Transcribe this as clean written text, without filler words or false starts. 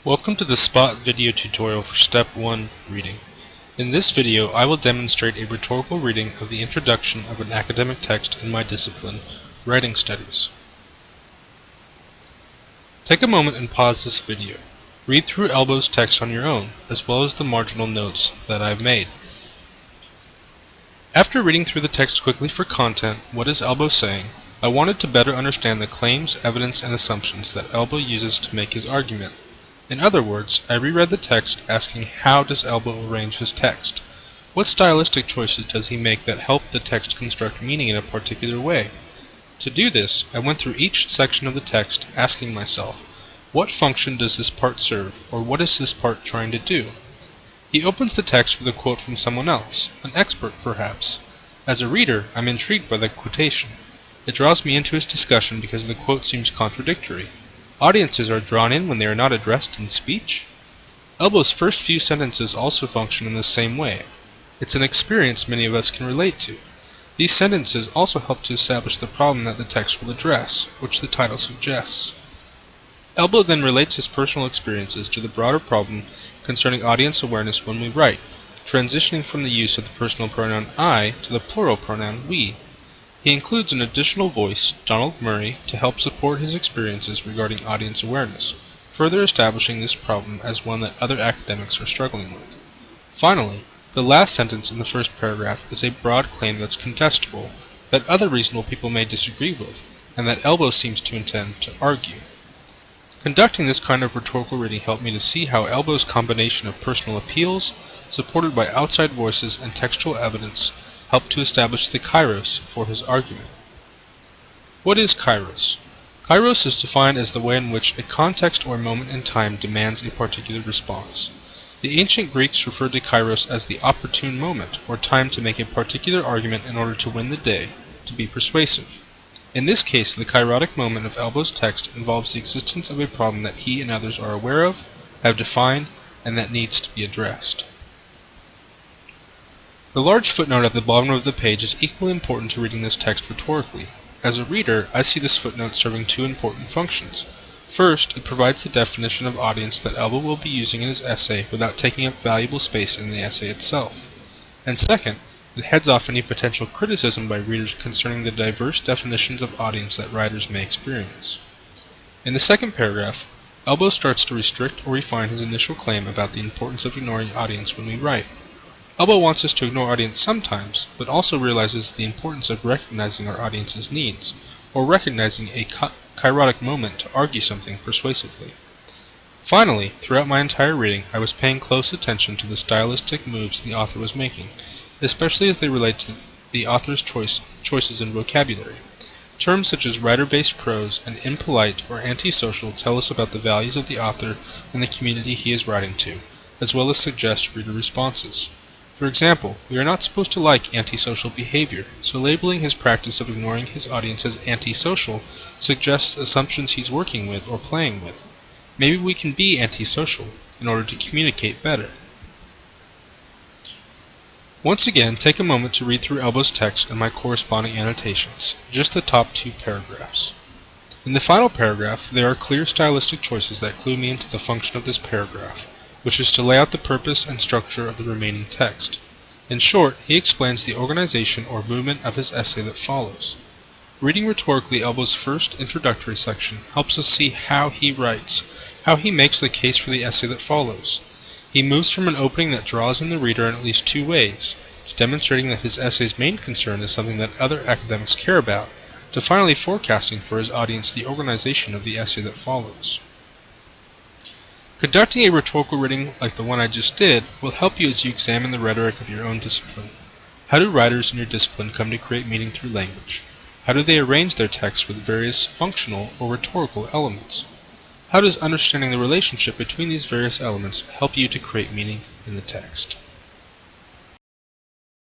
Welcome to the Spot video tutorial for Step 1 Reading. In this video, I will demonstrate a rhetorical reading of the introduction of an academic text in my discipline, Writing Studies. Take a moment and pause this video. Read through Elbow's text on your own, as well as the marginal notes that I've made. After reading through the text quickly for content, what is Elbow saying, I wanted to better understand the claims, evidence, and assumptions that Elbow uses to make his argument. In other words, I reread the text asking how does Elbow arrange his text? What stylistic choices does he make that help the text construct meaning in a particular way? To do this, I went through each section of the text asking myself, what function does this part serve, or what is this part trying to do? He opens the text with a quote from someone else, an expert perhaps. As a reader, I'm intrigued by the quotation. It draws me into his discussion because the quote seems contradictory. Audiences are drawn in when they are not addressed in speech? Elbow's first few sentences also function in the same way. It's an experience many of us can relate to. These sentences also help to establish the problem that the text will address, which the title suggests. Elbow then relates his personal experiences to the broader problem concerning audience awareness when we write, transitioning from the use of the personal pronoun I to the plural pronoun we. He includes an additional voice, Donald Murray, to help support his experiences regarding audience awareness, further establishing this problem as one that other academics are struggling with. Finally, the last sentence in the first paragraph is a broad claim that's contestable, that other reasonable people may disagree with, and that Elbow seems to intend to argue. Conducting this kind of rhetorical reading helped me to see how Elbow's combination of personal appeals, supported by outside voices and textual evidence, helped to establish the kairos for his argument. What is kairos? Kairos is defined as the way in which a context or moment in time demands a particular response. The ancient Greeks referred to kairos as the opportune moment, or time to make a particular argument in order to win the day, to be persuasive. In this case, the kairotic moment of Elbow's text involves the existence of a problem that he and others are aware of, have defined, and that needs to be addressed. The large footnote at the bottom of the page is equally important to reading this text rhetorically. As a reader, I see this footnote serving two important functions. First, it provides the definition of audience that Elbow will be using in his essay without taking up valuable space in the essay itself. And second, it heads off any potential criticism by readers concerning the diverse definitions of audience that writers may experience. In the second paragraph, Elbow starts to restrict or refine his initial claim about the importance of ignoring audience when we write. Elbow wants us to ignore audience sometimes, but also realizes the importance of recognizing our audience's needs, or recognizing a kairotic moment to argue something persuasively. Finally, throughout my entire reading, I was paying close attention to the stylistic moves the author was making, especially as they relate to the author's choices in vocabulary. Terms such as writer-based prose and impolite or antisocial tell us about the values of the author and the community he is writing to, as well as suggest reader responses. For example, we are not supposed to like antisocial behavior, so labeling his practice of ignoring his audience as antisocial suggests assumptions he's working with or playing with. Maybe we can be antisocial in order to communicate better. Once again, take a moment to read through Elbow's text and my corresponding annotations, just the top two paragraphs. In the final paragraph, there are clear stylistic choices that clue me into the function of this paragraph, which is to lay out the purpose and structure of the remaining text. In short, he explains the organization or movement of his essay that follows. Reading rhetorically Elbow's first introductory section helps us see how he writes, how he makes the case for the essay that follows. He moves from an opening that draws in the reader in at least two ways, to demonstrating that his essay's main concern is something that other academics care about, to finally forecasting for his audience the organization of the essay that follows. Conducting a rhetorical reading like the one I just did will help you as you examine the rhetoric of your own discipline. How do writers in your discipline come to create meaning through language? How do they arrange their texts with various functional or rhetorical elements? How does understanding the relationship between these various elements help you to create meaning in the text?